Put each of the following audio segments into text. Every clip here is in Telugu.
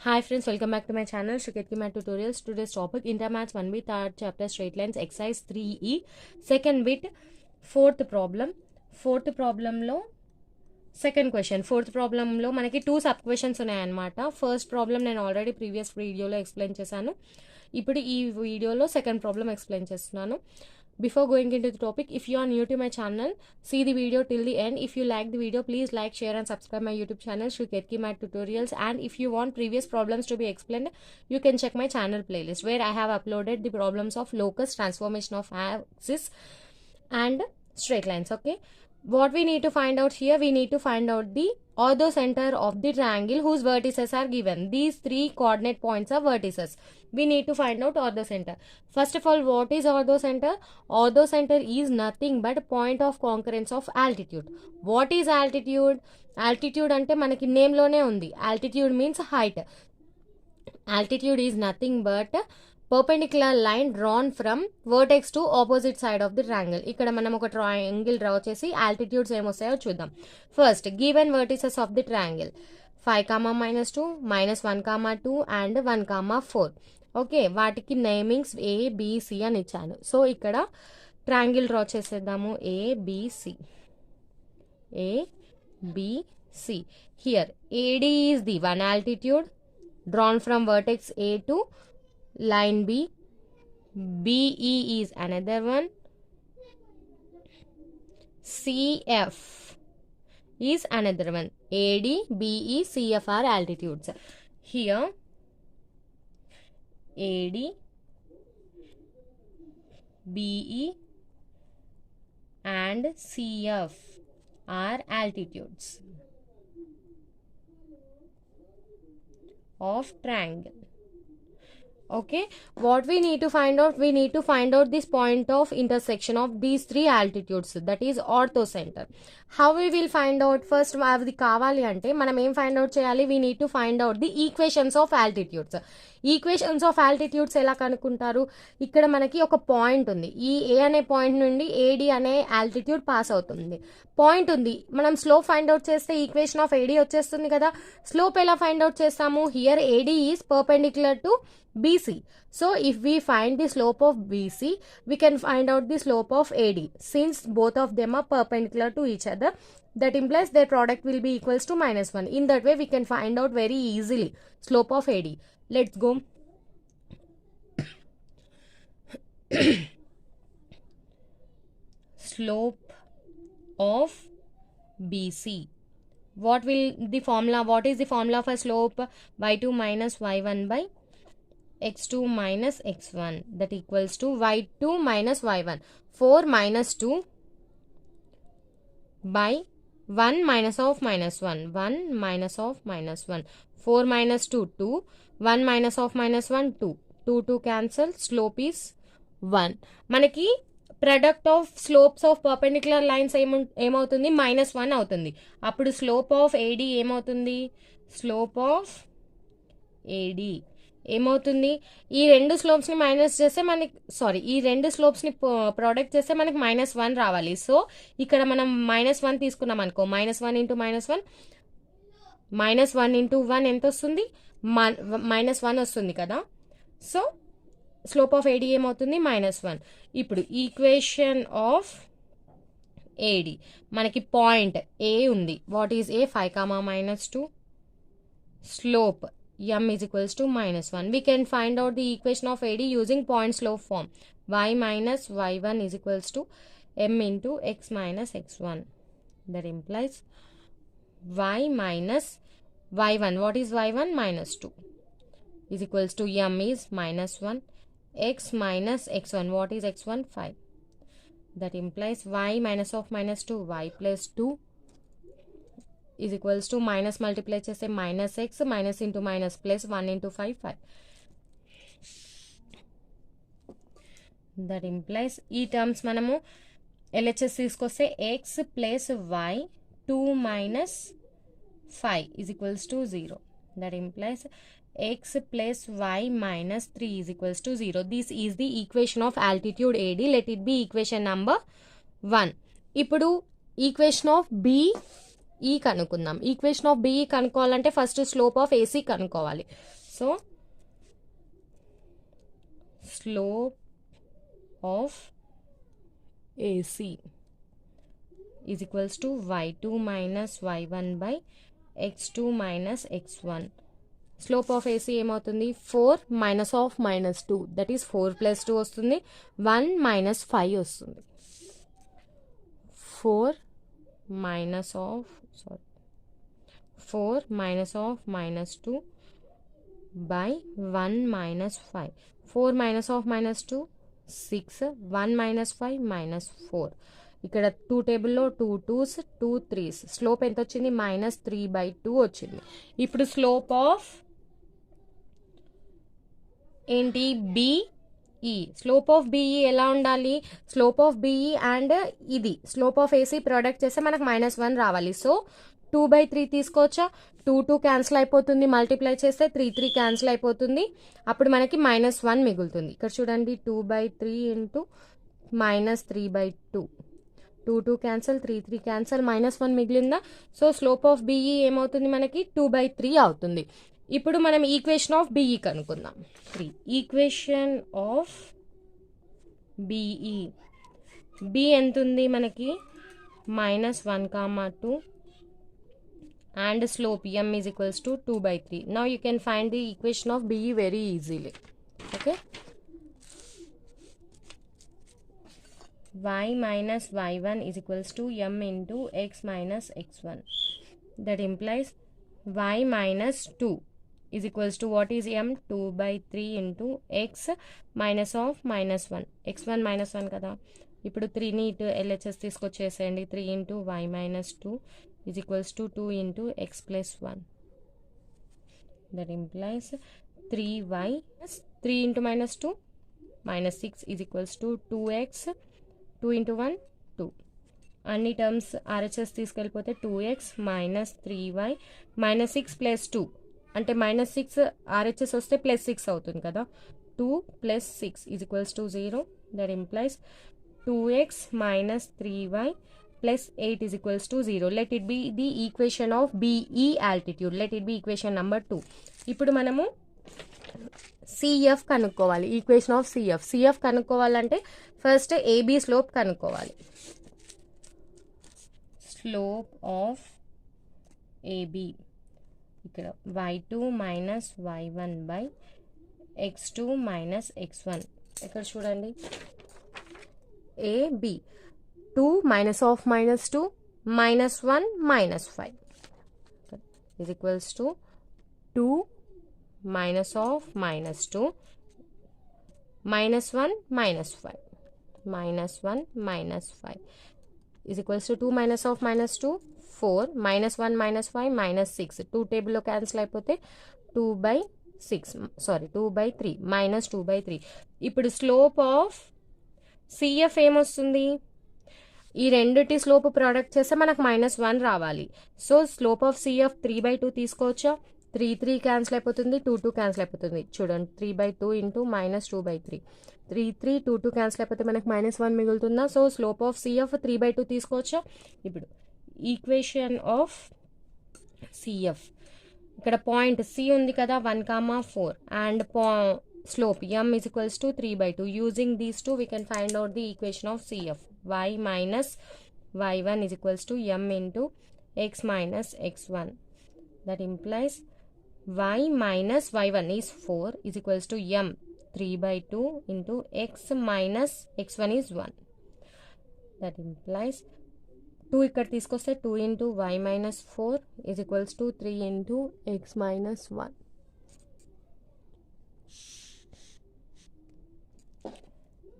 Hi friends, welcome back to my channel Shriketki Math Tutorials. Today's topic Intermaths 1 bit third chapter straight lines exercise 3E second bit fourth problem లో సెకండ్ క్వశ్చన్ ఫోర్త్ ప్రాబ్లంలో మనకి 2 సబ్ క్వశ్చన్స్ ఉన్నాయన్నమాట. ఫస్ట్ ప్రాబ్లం నేను ఆల్రెడీ ప్రీవియస్ వీడియోలో ఎక్స్ప్లెయిన్ చేశాను. ఇప్పుడు ఈ వీడియోలో సెకండ్ ప్రాబ్లం ఎక్స్ప్లెయిన్ చేస్తున్నాను. Before going into the topic, if you are new to my channel, see the video till the end. If you like the video, please like, share and subscribe my YouTube channel Shriketki Math Tutorials. And if you want previous problems to be explained, you can check my channel playlist where I have uploaded the problems of locus, transformation of axis and straight lines. Okay, what we need to find out here, we need to find out the orthocenter of the triangle whose vertices are given. These three coordinate points are vertices. We need to find out orthocenter. First of all, what is orthocenter? Orthocenter is nothing but point of concurrence of altitude. What is altitude? Altitude ante manaki name lone undi. Altitude means height. Altitude is nothing but perpendicular line drawn from vertex to opposite side of the triangle. ఇక్కడ మనం ఒక ట్రయాంగిల్ డ్రా చేసి ఆల్టిట్యూడ్స్ ఏమొస్తాయో చూద్దాం. First given vertices of the triangle 5, -2, -1, 2 and 1, 4. Okay, వాటికి నేమింగ్స్ ABC అని ఇచ్చాను. సో ఇక్కడ ట్రయాంగిల్ డ్రా చేసేద్దాము. ABC. Here AD is the one altitude drawn from vertex A to line B. BE is another one. CF is another one. AD, BE, CF are altitudes. Here AD, BE and CF are altitudes of triangle. Okay, what we need to find out, we need to find out this point of intersection of these three altitudes, that is orthocenter. How we will find out? First అది కావాలి అంటే మనం ఏం ఫైండ్ అవుట్ చేయాలి? we need to find out the equations of altitudes. Equations of altitudes ఎలా కనుక్కుంటారు? ఇక్కడ మనకి ఒక పాయింట్ ఉంది. ఈ ఏ అనే పాయింట్ నుండి ఏడి అనే ఆల్టిట్యూడ్ పాస్ అవుతుంది. పాయింట్ ఉంది, మనం స్లోప్ ఫైండ్ అవుట్ చేస్తే ఈక్వేషన్ ఆఫ్ ఏడి వచ్చేస్తుంది కదా. స్లోప్ ఎలా ఫైండ్ అవుట్ చేస్తాము? Here AD is perpendicular to BC. So if we find the slope of BC, we can find out the slope of AD. Since both of them are perpendicular to each other, that implies their product will be equals to -1. In that way, we can find out very easily slope of AD. Let's go. Slope of BC. What will the formula? What is the formula for slope? y2 minus y1 by x2 minus x1, that equals to y2 minus y1. 4 minus 2 by 1 minus of -1. 1 minus of -1. 4 minus 2, 2. 1 minus of -1, 2. 2 cancel. Slope is 1. మనకి product of slopes of perpendicular lines ఏమవుతుంది? -1 అవుతుంది. అప్పుడు స్లోప్ ఆఫ్ ఏడి ఏమవుతుంది? స్లోప్ ఆఫ్ ఏడి ఏమవుతుంది? ఈ రెండు స్లోప్స్ని మైనస్ చేస్తే మనకి ఈ రెండు స్లోప్స్ని ప్రోడక్ట్ చేస్తే మనకి -1 రావాలి. సో ఇక్కడ మనం -1 తీసుకున్నాం అనుకో, -1 ఇంటూ -1, -1 ఇంటూ 1 ఎంత వస్తుంది? -1 వస్తుంది కదా. సో స్లోప్ ఆఫ్ ఏడి ఏమవుతుంది? -1. ఇప్పుడు ఈక్వేషన్ ఆఫ్ ఏడి, మనకి పాయింట్ ఏ ఉంది. What is a? 5, -2. Slope m is equals to -1. We can find out the equation of AD using point slope form. Y minus y1 is equals to m into x minus x1. That implies y minus y1. What is y1? -2 is equals to m is -1. X minus x1. What is x1? 5. That implies y minus of -2, y plus 2 is equals to minus multiply చేస్తే -x, minus into minus plus 1 into 5, 5. That implies ఈ టర్మ్స్ మనము LHS తీసుకొస్తే x plus y 2 minus 5 is equals to 0. That implies x plus y minus 3 is equals to 0. This is the equation of altitude AD. Let it be equation number 1. ఇప్పుడు equation of B ఈ కనుక్కుందాం. ఈక్వేషన్ ఆఫ్ బిఈ కనుక్కోవాలంటే ఫస్ట్ స్లోప్ ఆఫ్ ఏసీ కనుక్కోవాలి. So slope of AC is equals to y2 minus y1 by x2 minus x1. Slope of AC ఏమవుతుంది? 4 మైనస్ ఆఫ్ -2 దట్ ఈస్ 4 + 2 వస్తుంది. 1 మైనస్ 5 వస్తుంది. 4 minus of -2 by 1 minus 5. 4 minus of -2 6. 1 minus 5 -4. ఇక్కడ 2 టేబుల్లో 2 2s 2 3s. స్లోప్ ఎంత వచ్చింది? -3/2 వచ్చింది. ఇప్పుడు స్లోప్ ఆఫ్ ఏంటి? బిఈ. స్లోప్ ఆఫ్ బిఈ ఎలా ఉండాలి? స్లోప్ ఆఫ్ బిఈ అండ్ ఇది స్లోప్ ఆఫ్ ఏసీ ప్రోడక్ట్ చేస్తే మనకు -1 రావాలి. సో 2/3 తీసుకోవచ్చా? 2 2 క్యాన్సిల్ అయిపోతుంది. మల్టిప్లై చేస్తే 3 3 క్యాన్సిల్ అయిపోతుంది. అప్పుడు మనకి -1 మిగులుతుంది. ఇక్కడ చూడండి 2/3 ఇంటూ -3/2. 2 2 క్యాన్సిల్, 3 3 క్యాన్సిల్, -1 మిగిలిందా? సో స్లోప్ ఆఫ్ బిఈ ఏమవుతుంది? మనకి 2/3 అవుతుంది. ఇప్పుడు మనం ఈక్వేషన్ ఆఫ్ బిఈ కనుక్కుందాం. 3 ఈక్వేషన్ ఆఫ్ బిఈ. బి ఎంత ఉంది మనకి? -1, 2 and slope m is equals to 2/3. Now you can find the equation of BE very easily. Okay. Y minus y1 is equals to m into x minus x1. That implies y minus 2 is equals to what is m? 2/3 into x minus of -1. x1 -1 కదా. ఇప్పుడు 3ని ఇటు LHS తీసుకొచ్చేసేయండి. 3 into y minus 2 is equals to 2 into x plus 1. That implies 3y 3 into -2 -6 is equals to 2x. 2 into 1 2. అన్ని terms RHS తీసుకెళ్ళిపోతే 2x minus 3y -6 plus 2 అంటే -6 RHS వస్తే +6 అవుతుంది కదా. 2 plus 6 is equals to 0. That implies 2x minus 3y plus 8 is equals to 0. Let it be the equation of BE altitude. Let it be equation number 2. ఇప్పుడు మనము CF కనుక్కోవాలి. ఈక్వేషన్ ఆఫ్ CF కనుక్కోవాలంటే ఫస్ట్ AB స్లోప్ కనుక్కోవాలి. స్లోప్ ఆఫ్ AB ఇక్కడ y2 minus y1 by x2 minus x1. ఇక్కడ చూడండి AB 2 minus of -2 -1 -5 is equals to 2 minus of -2 -1 -5 -1 -5 is equals to 2 minus of -2 4 -1 -5 -6. 2 టేబుల్లో క్యాన్సిల్ అయిపోతే 2/3 -2/3. ఇప్పుడు స్లోప్ ఆఫ్ CF ఏమొస్తుంది? ఈ రెండిటి స్లోప్ ప్రోడక్ట్ చేస్తే మనకు -1 రావాలి. సో స్లోప్ ఆఫ్ CF 3/2 తీసుకోవచ్చా? 3 3 క్యాన్సిల్ అయిపోతుంది. 2 2 క్యాన్సిల్ అయిపోతుంది. చూడండి 3/2 ఇంటూ -2/3. 3 3 2 2 క్యాన్సిల్ అయిపోతే మనకు -1 మిగులుతుందా? సో స్లోప్ ఆఫ్ CF 3/2 తీసుకోవచ్చా? ఇప్పుడు ఈక్వేషన్ ఆఫ్ CF ఇక్కడ పాయింట్ C ఉంది కదా 1, 4 and slope m is equals to 3/2. Using these two we can find out the equation of CF. Y minus y1 is equals to m into x minus x1. That implies y minus y1 is 4 is equals to m 3/2 into x minus x1 is 1. That implies 2 ఇక్కడ తీసుకొస్తే 2 into y minus 4 is equals to 3 into x minus 1.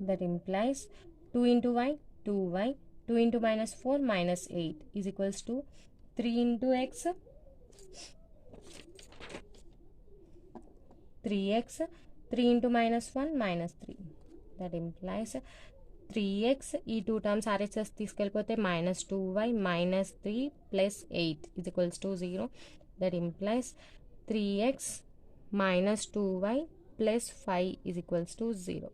That implies 2 into y 2y 2 into -4 -8 is equals to 3 into x 3x 3 into -1 -3. That implies 3x ఈ 2 terms RHS తీసుకెళ్ళిపోతే -2y -3 plus 8 is equals to 0. That implies 3x -2y plus 5 is equals to 0.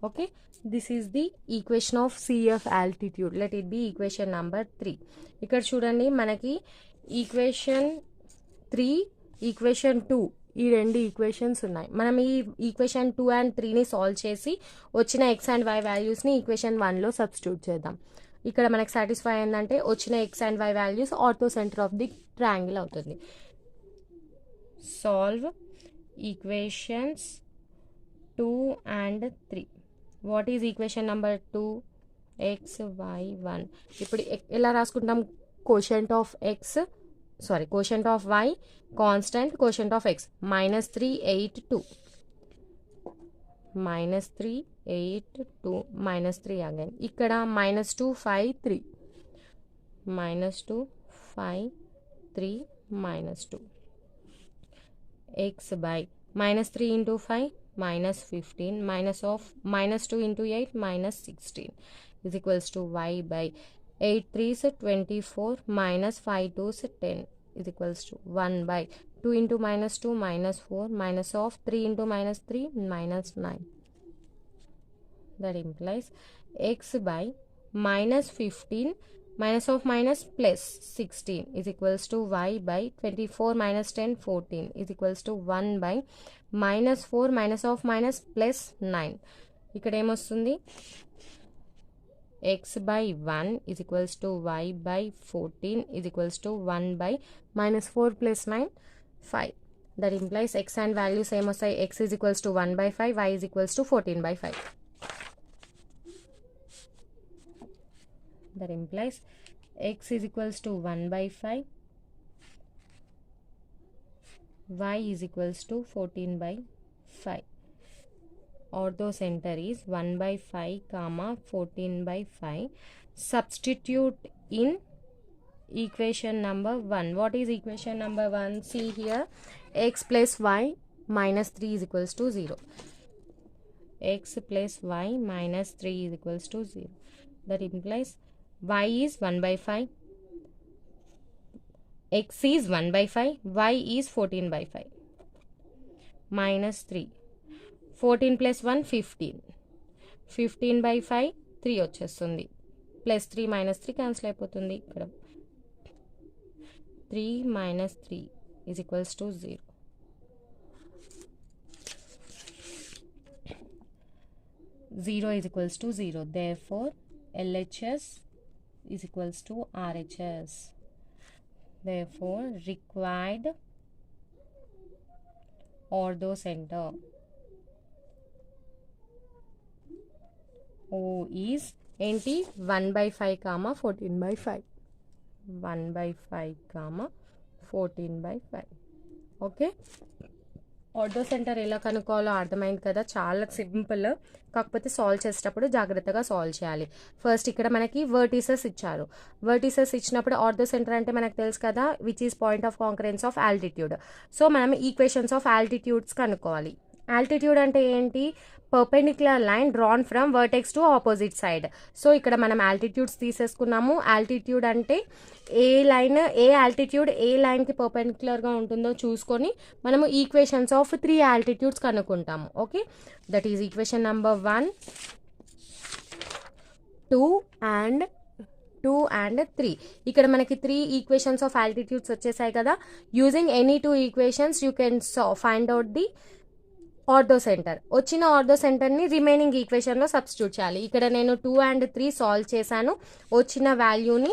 Okay, this is the equation of CF altitude. Let it be equation number 3. ఇక్కడ చూడండి మనకి ఈక్వేషన్ 3, ఈక్వేషన్ 2 ఈ రెండు ఈక్వేషన్స్ ఉన్నాయి. మనం ఈ ఈక్వేషన్ 2 and 3ని సాల్వ్ చేసి వచ్చిన ఎక్స్ అండ్ వై వాల్యూస్ని ఈక్వేషన్ 1లో సబ్స్టిట్యూట్ చేద్దాం. ఇక్కడ మనకు సాటిస్ఫై అయిందంటే వచ్చిన x and y values orthocentre of the triangle అవుతుంది. Solve equations 2 and 3. What is equation number 2? X y 1. ఇప్పుడు ఎలా రాసుకుంటాం? Quotient of x quotient of y constant, quotient of x -3 8 2 -3 8 2 -3 again ఇక్కడ -2 5 3 -2 5 3 -2 x by -3 into 5 -15 -2 into 8 -16 is equals to y by 8 3s 24 minus 5 2s 10 is equals to 1 by 2 into -2 -4 minus of 3 into -3 -9. That implies x by -15 minus of minus plus 16 is equals to y by 24 minus 10 14 is equals to 1 by -4 minus of minus plus 9. ఇక్కడ ఏమొస్తుంది? x by 1 is equals to y by 14 is equals to 1 by -4 plus 9 5. That implies x and value same as x is equals to 1 by 5, y is equals to 14 by 5. That implies x is equals to 1 by 5, y is equals to 14 by 5. Ortho center is 1 by 5 comma 14 by 5. Substitute in equation number 1. What is equation number 1? See here, x plus y minus 3 is equals to 0. X plus y minus 3 is equals to 0. That implies y is 1 by 5, x is 1 by 5, y is 14 by 5, minus 3. 14 plus 1 15, 15 by 5 3 వచ్చేస్తుంది, ప్లస్ 3 మైనస్ 3 క్యాన్సిల్ అయిపోతుంది. ఇక్కడ 3 minus 3 is equals to 0. Zero is equals to 0. Therefore, LHS is equals to RHS. Therefore, required ortho center O is ఏంటి 1 by 5 comma 14 by 5, 1 by 5 comma 14 by 5. Okay, ortho centre ఎలా కనుక్కోవాలో అర్థమైంది కదా, చాలా సింపుల్. కాకపోతే సాల్వ్ చేసేటప్పుడు జాగ్రత్తగా సాల్వ్ చేయాలి. ఫస్ట్ ఇక్కడ మనకి వర్టిసెస్ ఇచ్చారు. వర్టిసెస్ ఇచ్చినప్పుడు ఆర్థో సెంటర్ అంటే మనకు తెలుసు కదా, which is point of concurrence of altitude. So మనం ఈక్వేషన్స్ ఆఫ్ ఆల్టిట్యూడ్స్ కనుక్కోవాలి. ఆల్టిట్యూడ్ అంటే ఏంటి? Perpendicular line drawn from vertex to opposite side. So ఇక్కడ మనం ఆల్టిట్యూడ్స్ తీసేసుకున్నాము. ఆల్టిట్యూడ్ అంటే ఏ లైన్, ఏ ఆల్టిట్యూడ్ ఏ లైన్కి పర్పెండిక్యులర్గా ఉంటుందో చూసుకొని మనము ఈక్వేషన్స్ ఆఫ్ 3 ఆల్టిట్యూడ్స్ కనుక్కుంటాము. Okay, that is equation number 1, 2 and 3. ఇక్కడ మనకి 3 ఈక్వేషన్స్ ఆఫ్ ఆల్టిట్యూడ్స్ వచ్చేసాయి కదా. Using any 2 equations you can find out the ortho centre. వచ్చిన ఆర్థో సెంటర్ని రిమైనింగ్ ఈక్వేషన్లో సబ్స్టిట్యూట్ చేయాలి. ఇక్కడ నేను 2 and 3 సాల్వ్ చేశాను. వచ్చిన వాల్యూని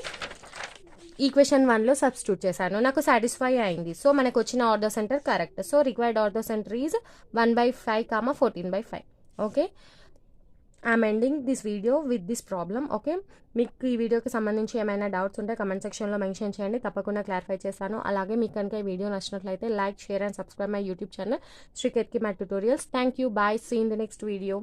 ఈక్వేషన్ 1లో సబ్స్టిట్యూట్ చేశాను, నాకు సాటిస్ఫై అయింది. సో మనకు వచ్చిన ortho centre correct. So required ortho centre is 1 by 5 comma 14 by 5. Okay, I'm ending this video with this problem. Okay, మీకు ఈ వీడియోకి సంబంధించి ఏమైనా డౌట్స్ ఉంటే కమెంట్ సెక్షన్లో మెన్షన్ చేయండి, తప్పకుండా క్లారిఫై చేస్తాను. అలాగే మీకు కనుక ఈ వీడియో నచ్చినట్లయితే like, share and subscribe my YouTube channel Shri Ketaki math tutorials. Thank you, bye, see in the next video.